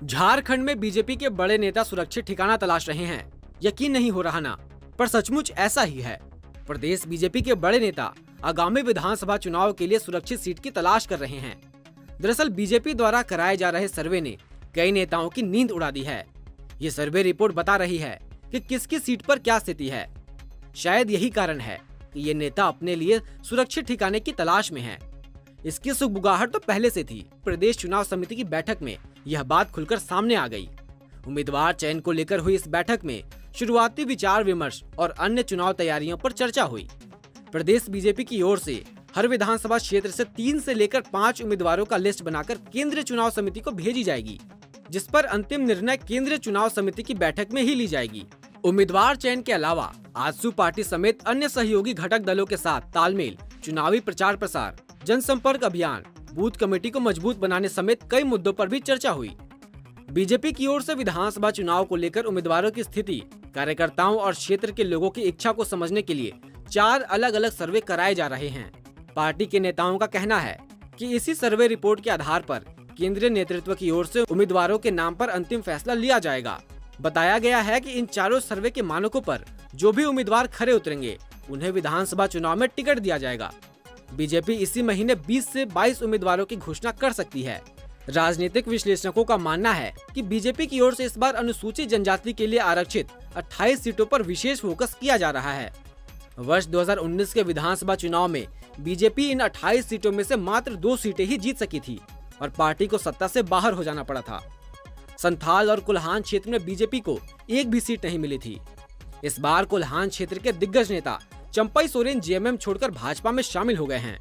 झारखंड में बीजेपी के बड़े नेता सुरक्षित ठिकाना तलाश रहे हैं। यकीन नहीं हो रहा ना, पर सचमुच ऐसा ही है। प्रदेश बीजेपी के बड़े नेता आगामी विधानसभा चुनाव के लिए सुरक्षित सीट की तलाश कर रहे हैं। दरअसल बीजेपी द्वारा कराए जा रहे सर्वे ने कई नेताओं की नींद उड़ा दी है। ये सर्वे रिपोर्ट बता रही है कि किसकी सीट पर क्या स्थिति है। शायद यही कारण है कि ये नेता अपने लिए सुरक्षित ठिकाने की तलाश में हैं। इसकी सुगबुगाहट तो पहले से थी। प्रदेश चुनाव समिति की बैठक में यह बात खुलकर सामने आ गई। उम्मीदवार चयन को लेकर हुई इस बैठक में शुरुआती विचार विमर्श और अन्य चुनाव तैयारियों पर चर्चा हुई। प्रदेश बीजेपी की ओर से हर विधानसभा क्षेत्र से 3 से लेकर 5 उम्मीदवारों का लिस्ट बनाकर केंद्रीय चुनाव समिति को भेजी जाएगी, जिस पर अंतिम निर्णय केंद्रीय चुनाव समिति की बैठक में ही ली जाएगी। उम्मीदवार चयन के अलावा आजसू पार्टी समेत अन्य सहयोगी घटक दलों के साथ तालमेल, चुनावी प्रचार प्रसार, जनसंपर्क अभियान, बूथ कमेटी को मजबूत बनाने समेत कई मुद्दों पर भी चर्चा हुई। बीजेपी की ओर से विधानसभा चुनाव को लेकर उम्मीदवारों की स्थिति, कार्यकर्ताओं और क्षेत्र के लोगों की इच्छा को समझने के लिए 4 अलग अलग सर्वे कराए जा रहे हैं। पार्टी के नेताओं का कहना है कि इसी सर्वे रिपोर्ट के आधार पर केंद्रीय नेतृत्व की ओर से उम्मीदवारों के नाम पर अंतिम फैसला लिया जाएगा। बताया गया है कि इन चारों सर्वे के मानकों पर जो भी उम्मीदवार खरे उतरेंगे, उन्हें विधानसभा चुनाव में टिकट दिया जाएगा। बीजेपी इसी महीने 20 से 22 उम्मीदवारों की घोषणा कर सकती है। राजनीतिक विश्लेषकों का मानना है कि बीजेपी की ओर से इस बार अनुसूचित जनजाति के लिए आरक्षित 28 सीटों पर विशेष फोकस किया जा रहा है। वर्ष 2019 के विधानसभा चुनाव में बीजेपी इन 28 सीटों में से मात्र 2 सीटें ही जीत सकी थी और पार्टी को सत्ता से बाहर हो जाना पड़ा था। संथाल और कुल्हान क्षेत्र में बीजेपी को एक भी सीट नहीं मिली थी। इस बार कुल्हान क्षेत्र के दिग्गज नेता चंपई सोरेन जेएमएम छोड़कर भाजपा में शामिल हो गए हैं।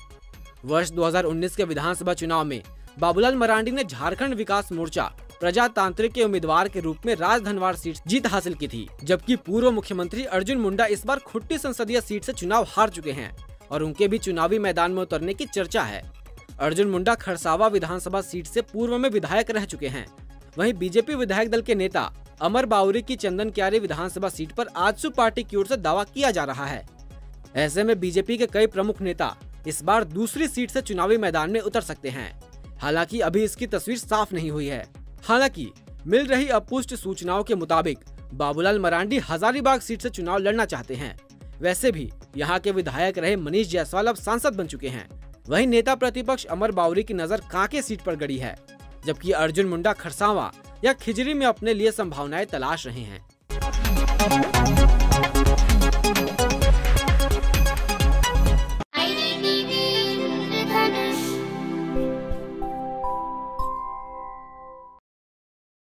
वर्ष 2019 के विधानसभा चुनाव में बाबूलाल मरांडी ने झारखंड विकास मोर्चा प्रजातांत्रिक के उम्मीदवार के रूप में राजधनवार सीट जीत हासिल की थी, जबकि पूर्व मुख्यमंत्री अर्जुन मुंडा इस बार खुट्टी संसदीय सीट से चुनाव हार चुके हैं और उनके भी चुनावी मैदान में उतरने की चर्चा है। अर्जुन मुंडा खरसावा विधानसभा सीट से पूर्व में विधायक रह चुके हैं। वहीं बीजेपी विधायक दल के नेता अमर बाउरी की चंदन क्यारी विधानसभा सीट पर आजसू पार्टी की ओर से दावा किया जा रहा है। ऐसे में बीजेपी के कई प्रमुख नेता इस बार दूसरी सीट से चुनावी मैदान में उतर सकते हैं। हालांकि अभी इसकी तस्वीर साफ नहीं हुई है। हालांकि मिल रही अपुष्ट सूचनाओं के मुताबिक बाबूलाल मरांडी हजारीबाग सीट से चुनाव लड़ना चाहते हैं। वैसे भी यहाँ के विधायक रहे मनीष जायसवाल अब सांसद बन चुके हैं। वहीं नेता प्रतिपक्ष अमर बाउरी की नजर कांके सीट पर गड़ी है, जबकि अर्जुन मुंडा खरसावा या खिजरी में अपने लिए संभावनाएं तलाश रहे हैं।